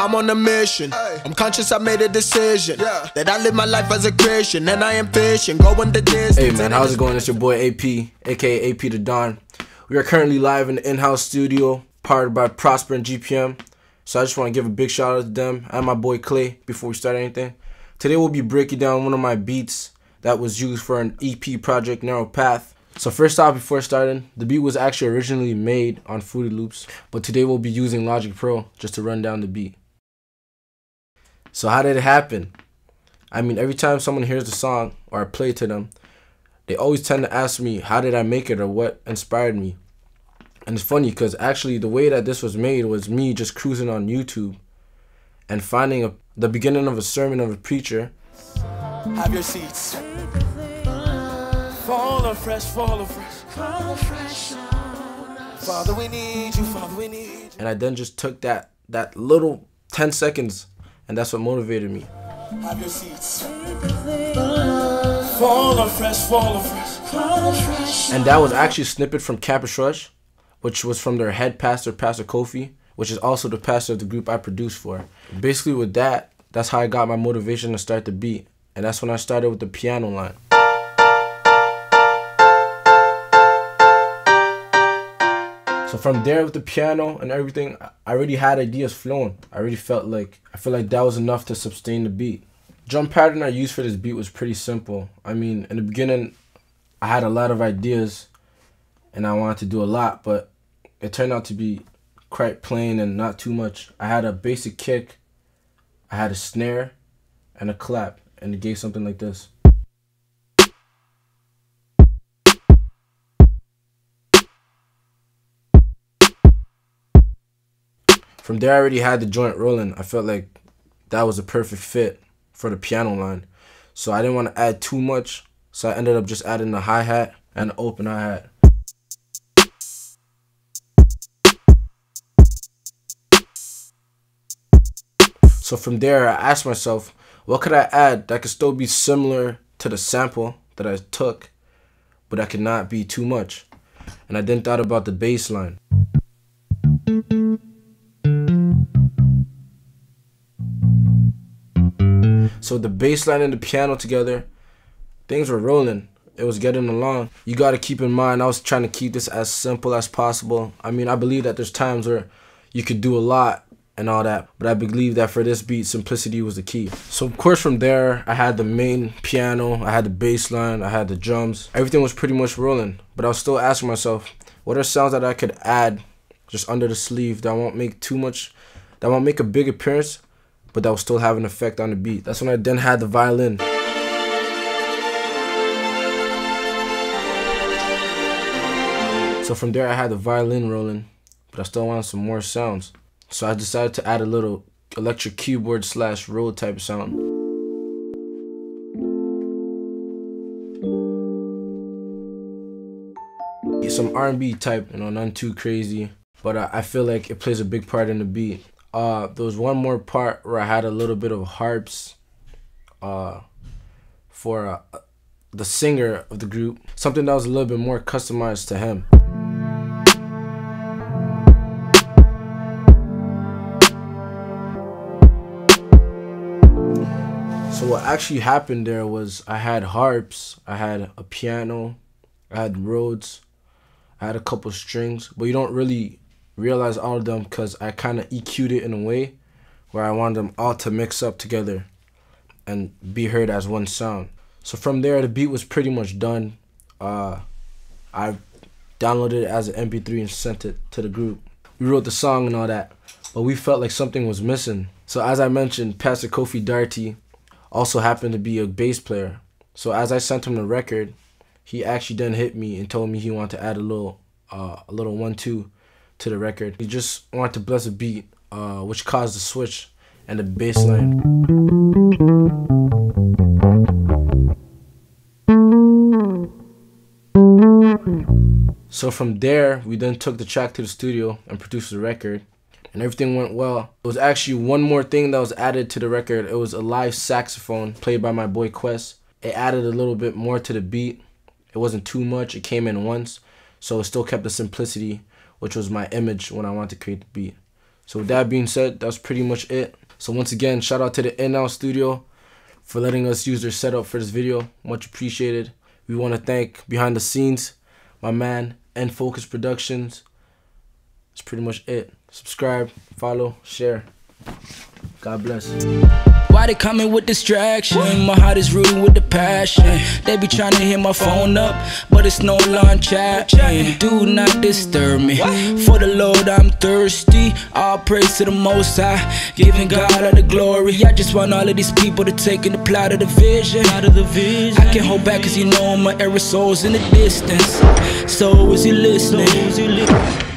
I'm on a mission. I'm conscious I made a decision that I live my life as a Christian, and I am fishing, going the distance. Hey man, how's it going? It's your boy AP, aka AP the Don. We are currently live in the in-house studio, powered by Prosper and GPM. So I just want to give a big shout out to them and my boy Clay before we start anything. Today we'll be breaking down one of my beats that was used for an EP project, Narrow Path. So first off, before starting, the beat was actually originally made on Fruity Loops, but today we'll be using Logic Pro just to run down the beat. So how did it happen? I mean, every time someone hears the song or I play it to them, they always tend to ask me how did I make it or what inspired me. And it's funny because actually the way that this was made was me just cruising on YouTube and finding the beginning of a sermon of a preacher. Have your seats. Fall afresh, fall afresh, fall afresh. Father, we need you, Father, we need you. And I then just took that little 10 seconds, and that's what motivated me. Have your seats. Fall afresh, fall afresh, fall afresh. And that was actually a snippet from Campus Rush, which was from their head pastor, Pastor Kofi, which is also the pastor of the group I produced for. Basically with that, that's how I got my motivation to start the beat. And that's when I started with the piano line. So from there with the piano and everything, I already had ideas flowing. I felt like that was enough to sustain the beat. Drum pattern I used for this beat was pretty simple. I mean, in the beginning, I had a lot of ideas and I wanted to do a lot, but it turned out to be quite plain and not too much. I had a basic kick, I had a snare, and a clap, and it gave something like this. From there, I already had the joint rolling. I felt like that was a perfect fit for the piano line. So I didn't want to add too much. So I ended up just adding the hi-hat and the open hi-hat. So from there, I asked myself, what could I add that could still be similar to the sample that I took, but that could not be too much? And I then thought about the bass line. So the bass line and the piano together, things were rolling. It was getting along. You got to keep in mind, I was trying to keep this as simple as possible. I mean, I believe that there's times where you could do a lot and all that, but I believe that for this beat, simplicity was the key. So of course from there, I had the main piano, I had the bass line, I had the drums. Everything was pretty much rolling, but I was still asking myself, what are sounds that I could add just under the sleeve that won't make too much, that won't make a big appearance, but that will still have an effect on the beat. That's when I then had the violin. So from there I had the violin rolling, but I still wanted some more sounds. So I decided to add a little electric keyboard / roll type of sound. Some R&B type, nothing too crazy, but I feel like it plays a big part in the beat. There was one more part where I had a little bit of harps for the singer of the group, something that was a little bit more customized to him. So what actually happened there was I had harps, I had a piano, I had Rhodes, I had a couple strings, but you don't really realize all of them because I kind of EQ'd it in a way where I wanted them all to mix up together and be heard as one sound. So from there, the beat was pretty much done. I downloaded it as an MP3 and sent it to the group. We wrote the song and all that, but we felt like something was missing. So as I mentioned, Pastor Kofi Darty also happened to be a bass player. So as I sent him the record, he actually then hit me and told me he wanted to add a little 1-2 to the record. He just wanted to bless a beat, which caused the switch and the bass line. So from there, we then took the track to the studio and produced the record, and everything went well. There was actually one more thing that was added to the record. It was a live saxophone played by my boy Quest. It added a little bit more to the beat. It wasn't too much, it came in once, so it still kept the simplicity, which was my image when I wanted to create the beat. So with that being said, that's pretty much it. So once again, shout out to the In Out Studio for letting us use their setup for this video. Much appreciated. We want to thank behind the scenes my man Infokhus Productions. That's pretty much it. Subscribe, follow, share. God bless. Why they coming with distraction? My heart is rooting with the passion. They be trying to hit my phone up, but it's no line chatting. Do not disturb me. For the Lord I'm thirsty. All praise to the Most High, giving God all the glory. I just want all of these people to take in the plot of the vision. I can't hold back cause you know my aerosols in the distance. So is he listening?